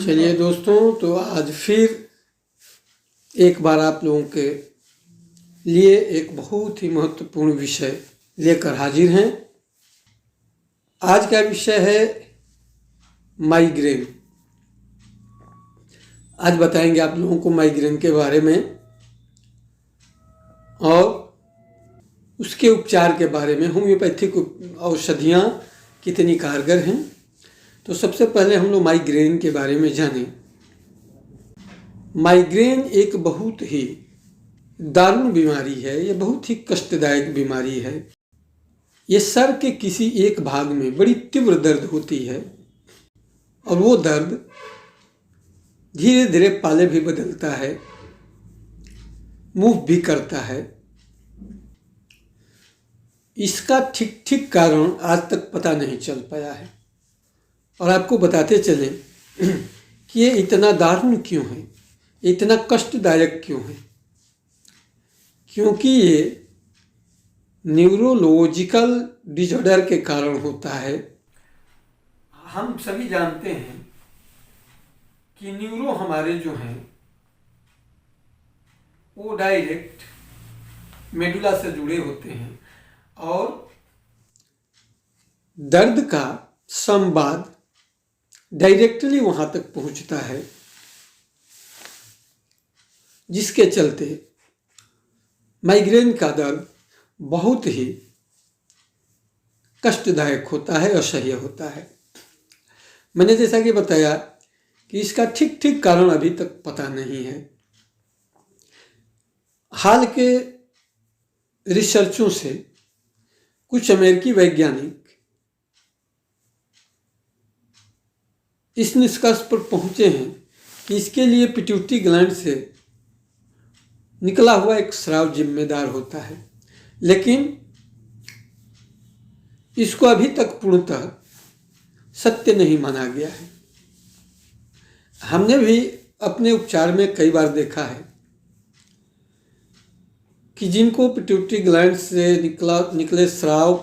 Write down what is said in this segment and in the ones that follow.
चलिए दोस्तों, तो आज फिर एक बार आप लोगों के लिए एक बहुत ही महत्वपूर्ण विषय लेकर हाजिर हैं। आज का विषय है माइग्रेन। आज बताएंगे आप लोगों को माइग्रेन के बारे में और उसके उपचार के बारे में। होम्योपैथिक औषधियाँ कितनी कारगर हैं। तो सबसे पहले हम लोग माइग्रेन के बारे में जानें। माइग्रेन एक बहुत ही दारुण बीमारी है। ये बहुत ही कष्टदायक बीमारी है। ये सर के किसी एक भाग में बड़ी तीव्र दर्द होती है और वो दर्द धीरे धीरे पाले भी बदलता है, मूव भी करता है। इसका ठीक कारण आज तक पता नहीं चल पाया है और आपको बताते चलें कि ये इतना दारुण क्यों है, इतना कष्टदायक क्यों है। क्योंकि ये न्यूरोलॉजिकल डिसऑर्डर के कारण होता है। हम सभी जानते हैं कि न्यूरो हमारे जो हैं वो डायरेक्ट मेडुला से जुड़े होते हैं और दर्द का संवाद डायरेक्टली वहाँ तक पहुँचता है, जिसके चलते माइग्रेन का दर्द बहुत ही कष्टदायक होता है, असह्य होता है। मैंने जैसा कि बताया कि इसका ठीक कारण अभी तक पता नहीं है। हाल के रिसर्चों से कुछ अमेरिकी वैज्ञानिक इस निष्कर्ष पर पहुंचे हैं कि इसके लिए पिट्यूटरी ग्लैंड से निकला हुआ एक स्राव जिम्मेदार होता है, लेकिन इसको अभी तक पूर्णतः सत्य नहीं माना गया है। हमने भी अपने उपचार में कई बार देखा है कि जिनको पिट्यूटरी ग्लैंड से निकले स्राव,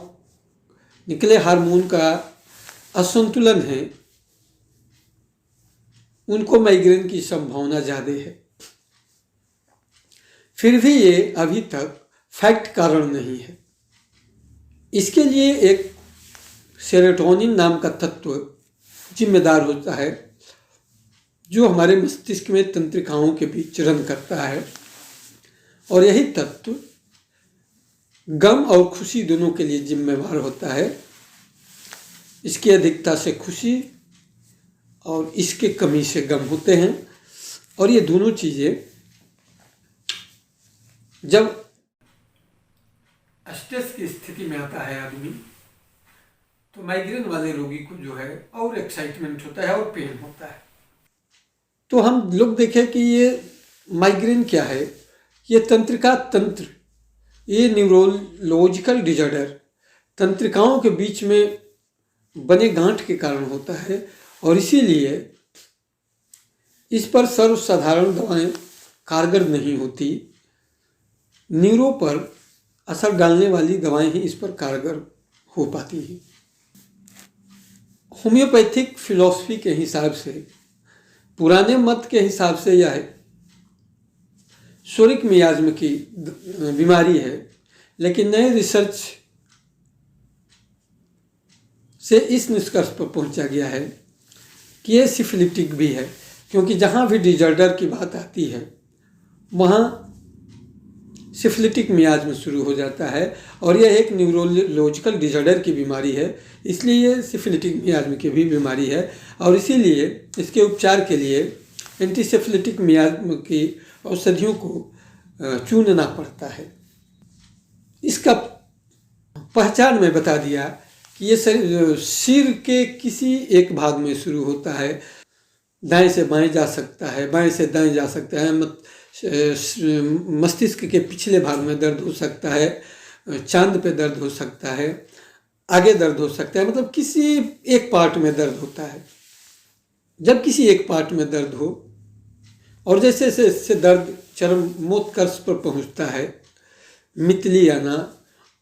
निकले हार्मोन का असंतुलन है, उनको माइग्रेन की संभावना ज़्यादा है। फिर भी ये अभी तक फैक्ट कारण नहीं है। इसके लिए एक सेरोटोनिन नाम का तत्व जिम्मेदार होता है, जो हमारे मस्तिष्क में तंत्रिकाओं के बीच रन करता है और यही तत्व गम और खुशी दोनों के लिए जिम्मेदार होता है। इसकी अधिकता से खुशी और इसके कमी से गम होते हैं और ये दोनों चीज़ें जब स्ट्रेस की स्थिति में आता है आदमी, तो माइग्रेन वाले रोगी को जो है और एक्साइटमेंट होता है और पेन होता है। तो हम लोग देखें कि ये माइग्रेन क्या है। ये तंत्रिका तंत्र, ये न्यूरोलॉजिकल डिसऑर्डर तंत्रिकाओं के बीच में बने गांठ के कारण होता है और इसीलिए इस पर सर्वसाधारण दवाएं कारगर नहीं होती। न्यूरो पर असर डालने वाली दवाएं ही इस पर कारगर हो पाती हैं। होम्योपैथिक फिलॉसफी के हिसाब से, पुराने मत के हिसाब से यह शोरिक मियाज्म की बीमारी है, लेकिन नए रिसर्च से इस निष्कर्ष पर पहुंचा गया है कि ये सिफिलिटिक भी है, क्योंकि जहाँ भी डिसऑर्डर की बात आती है वहाँ सिफिलिटिक मियाज्म शुरू हो जाता है और यह एक न्यूरोलॉजिकल डिसऑर्डर की बीमारी है। इसलिए ये सिफिलिटिक मियाज्म की भी बीमारी है और इसीलिए इसके उपचार के लिए एंटीसिफिलिटिक मियाज्म की औषधियों को चुनना पड़ता है। इसका पहचान मैं बता दिया कि ये सिर के किसी एक भाग में शुरू होता है। दाएं से बाएं जा सकता है, बाएं से दाएं जा सकता है। मस्तिष्क के पिछले भाग में दर्द हो सकता है, चांद पे दर्द हो सकता है, आगे दर्द हो सकता है। मतलब किसी एक पार्ट में दर्द होता है। जब किसी एक पार्ट में दर्द हो और जैसे जैसे दर्द चरमोत्कर्ष पर पहुंचता है, मितली आना,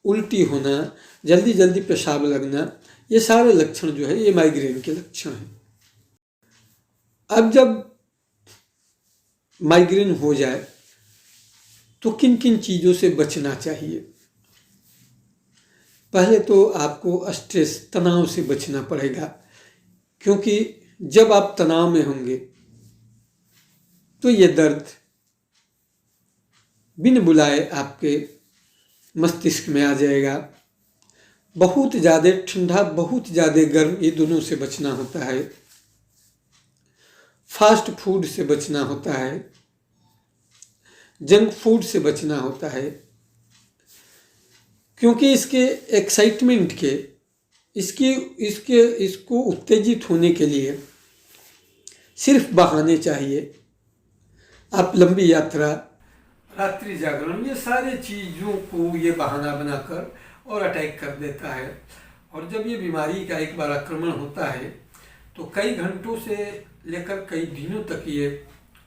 उल्टी होना, जल्दी जल्दी पेशाब लगना, ये सारे लक्षण जो है ये माइग्रेन के लक्षण हैं। अब जब माइग्रेन हो जाए तो किन किन चीज़ों से बचना चाहिए। पहले तो आपको स्ट्रेस, तनाव से बचना पड़ेगा, क्योंकि जब आप तनाव में होंगे तो ये दर्द बिन बुलाए आपके मस्तिष्क में आ जाएगा। बहुत ज़्यादा ठंडा, बहुत ज़्यादा गर्म, ये दोनों से बचना होता है। फास्ट फूड से बचना होता है, जंक फूड से बचना होता है, क्योंकि इसके एक्साइटमेंट के, इसको उत्तेजित होने के लिए सिर्फ बहाने चाहिए। आप लंबी यात्रा, रात्रि जागरण, ये सारे चीज़ों को ये बहाना बनाकर और अटैक कर देता है। और जब ये बीमारी का एक बार आक्रमण होता है तो कई घंटों से लेकर कई दिनों तक ये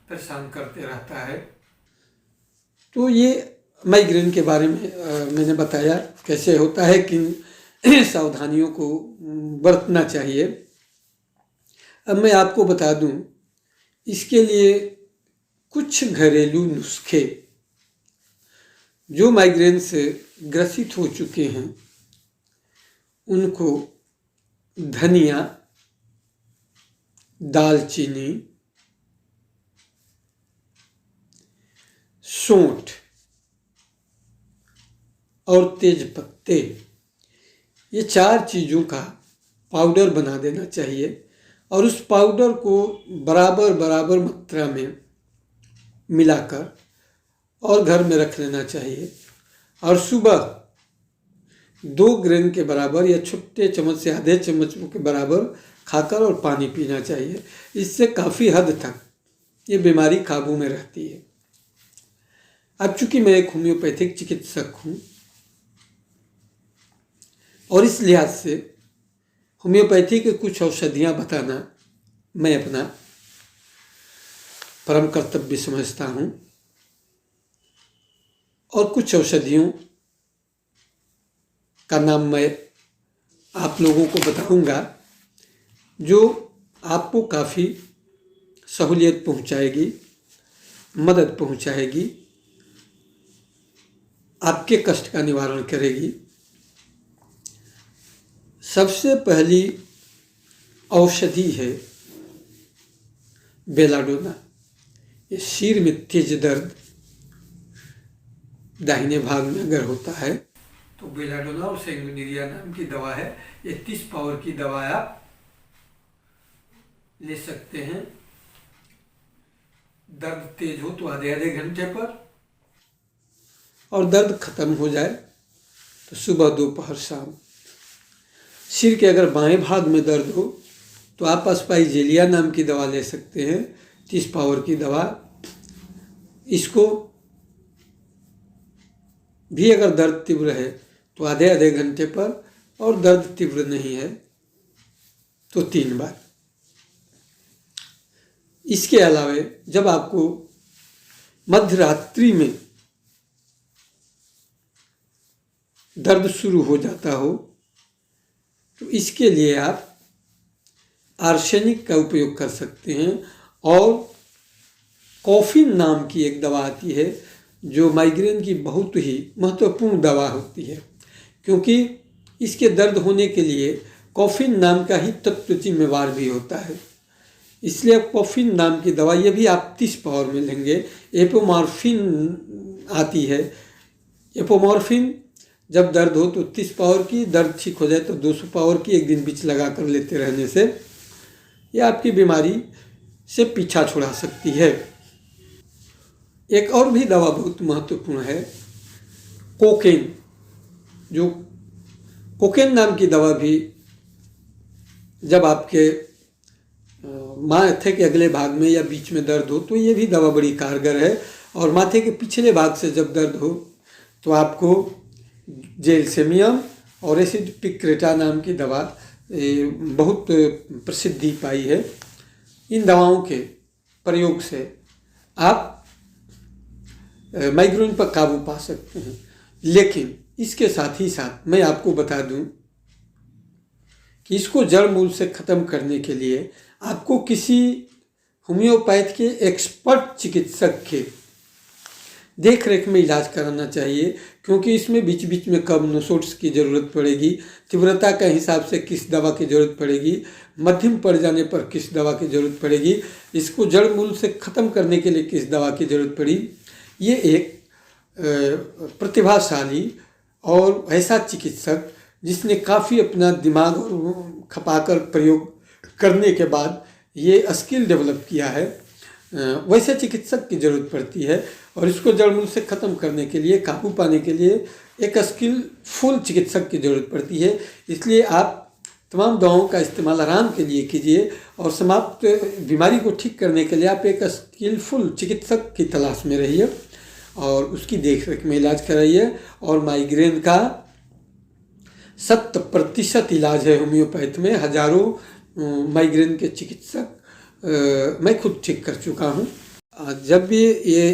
परेशान करते रहता है। तो ये माइग्रेन के बारे में मैंने बताया कैसे होता है, किन सावधानियों को बरतना चाहिए। अब मैं आपको बता दूं, इसके लिए कुछ घरेलू नुस्खे, जो माइग्रेन से ग्रसित हो चुके हैं उनको धनिया, दालचीनी, सौंठ और तेज पत्ते, ये 4 चीज़ों का पाउडर बना देना चाहिए और उस पाउडर को बराबर बराबर मात्रा में मिलाकर और घर में रख लेना चाहिए। और सुबह 2 ग्राम के बराबर या छोटे चम्मच से आधे चम्मच के बराबर खाकर और पानी पीना चाहिए। इससे काफ़ी हद तक ये बीमारी काबू में रहती है। अब चूंकि मैं एक होम्योपैथिक चिकित्सक हूँ और इस लिहाज से होम्योपैथी के कुछ औषधियाँ बताना मैं अपना परम कर्तव्य समझता हूँ, और कुछ औषधियों का नाम मैं आप लोगों को बताऊंगा जो आपको काफ़ी सहूलियत पहुंचाएगी, मदद पहुंचाएगी, आपके कष्ट का निवारण करेगी। सबसे पहली औषधि है बेलाडोना। ये सिर में तेज दर्द दाहिने भाग में अगर होता है तो बेलाडोना और सैंगुइनिरिया नाम की दवा है। ये 30 पावर की दवा आप ले सकते हैं। दर्द तेज हो तो आधे आधे घंटे पर, और दर्द खत्म हो जाए तो सुबह, दोपहर, शाम। सिर के अगर बाएं भाग में दर्द हो तो आप अस्पाइजेलिया नाम की दवा ले सकते हैं, 30 पावर की दवा। इसको भी अगर दर्द तीव्र है तो आधे आधे घंटे पर, और दर्द तीव्र नहीं है तो 3 बार। इसके अलावा जब आपको मध्य रात्रि में दर्द शुरू हो जाता हो तो इसके लिए आप आर्सेनिक का उपयोग कर सकते हैं। और कॉफिन नाम की एक दवा आती है जो माइग्रेन की बहुत ही महत्वपूर्ण दवा होती है, क्योंकि इसके दर्द होने के लिए कॉफिन नाम का ही तत्व जिम्मेवार भी होता है। इसलिए कॉफिन नाम की दवा, ये भी आप 30 पावर में लेंगे। एपोमॉर्फिन आती है। एपोमॉर्फिन जब दर्द हो तो 30 पावर की, दर्द ठीक हो जाए तो 200 पावर की एक दिन बीच लगा कर लेते रहने से यह आपकी बीमारी से पीछा छुड़ा सकती है। एक और भी दवा बहुत महत्वपूर्ण है, कोकेन। जो कोकेन नाम की दवा भी जब आपके माथे के अगले भाग में या बीच में दर्द हो तो ये भी दवा बड़ी कारगर है। और माथे के पिछले भाग से जब दर्द हो तो आपको जेलसेमियम और एसिड पिक्रेटा नाम की दवा बहुत प्रसिद्धि पाई है। इन दवाओं के प्रयोग से आप माइग्रेन पर काबू पा सकते हैं। लेकिन इसके साथ ही साथ मैं आपको बता दूं कि इसको जड़ मूल से ख़त्म करने के लिए आपको किसी होम्योपैथ के एक्सपर्ट चिकित्सक के देख रेख में इलाज कराना चाहिए, क्योंकि इसमें बीच बीच में कब नोट्स की ज़रूरत पड़ेगी, तीव्रता के हिसाब से किस दवा की ज़रूरत पड़ेगी, मध्यम पड़ जाने पर किस दवा की ज़रूरत पड़ेगी, इसको जड़ मूल से ख़त्म करने के लिए किस दवा की ज़रूरत पड़ी। ये एक प्रतिभाशाली और ऐसा चिकित्सक जिसने काफ़ी अपना दिमाग खपाकर प्रयोग करने के बाद ये स्किल डेवलप किया है, वैसे चिकित्सक की ज़रूरत पड़ती है। और इसको जड़ मूल से ख़त्म करने के लिए, काबू पाने के लिए एक स्किलफुल चिकित्सक की ज़रूरत पड़ती है। इसलिए आप तमाम दवाओं का इस्तेमाल आराम के लिए कीजिए और समाप्त बीमारी को ठीक करने के लिए आप एक स्किलफुल चिकित्सक की तलाश में रहिए और उसकी देख रेख में इलाज कराइए। और माइग्रेन का 100% इलाज है होम्योपैथ में। हजारों माइग्रेन के चिकित्सक मैं खुद ठीक कर चुका हूँ। जब भी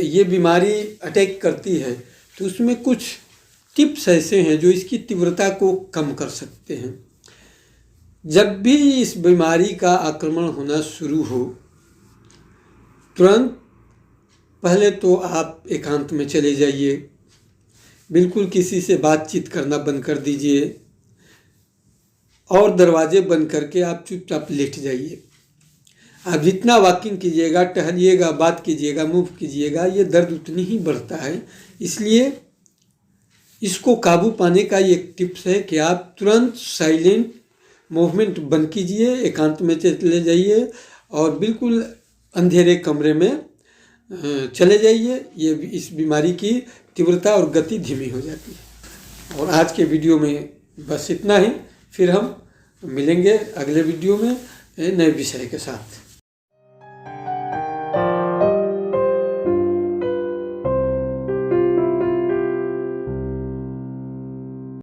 ये बीमारी अटैक करती है तो उसमें कुछ टिप्स ऐसे हैं जो इसकी तीव्रता को कम कर सकते हैं। जब भी इस बीमारी का आक्रमण होना शुरू हो, तुरंत पहले तो आप एकांत में चले जाइए, बिल्कुल किसी से बातचीत करना बंद कर दीजिए और दरवाजे बंद करके आप चुपचाप लेट जाइए। आप जितना वॉकिंग कीजिएगा, टहलिएगा, बात कीजिएगा, मूव कीजिएगा, ये दर्द उतनी ही बढ़ता है। इसलिए इसको काबू पाने का ये एक टिप्स है कि आप तुरंत साइलेंट मूवमेंट बंद कीजिए, एकांत में चले जाइए और बिल्कुल अंधेरे कमरे में चले जाइए। ये इस बीमारी की तीव्रता और गति धीमी हो जाती है। और आज के वीडियो में बस इतना ही। फिर हम मिलेंगे अगले वीडियो में नए विषय के साथ।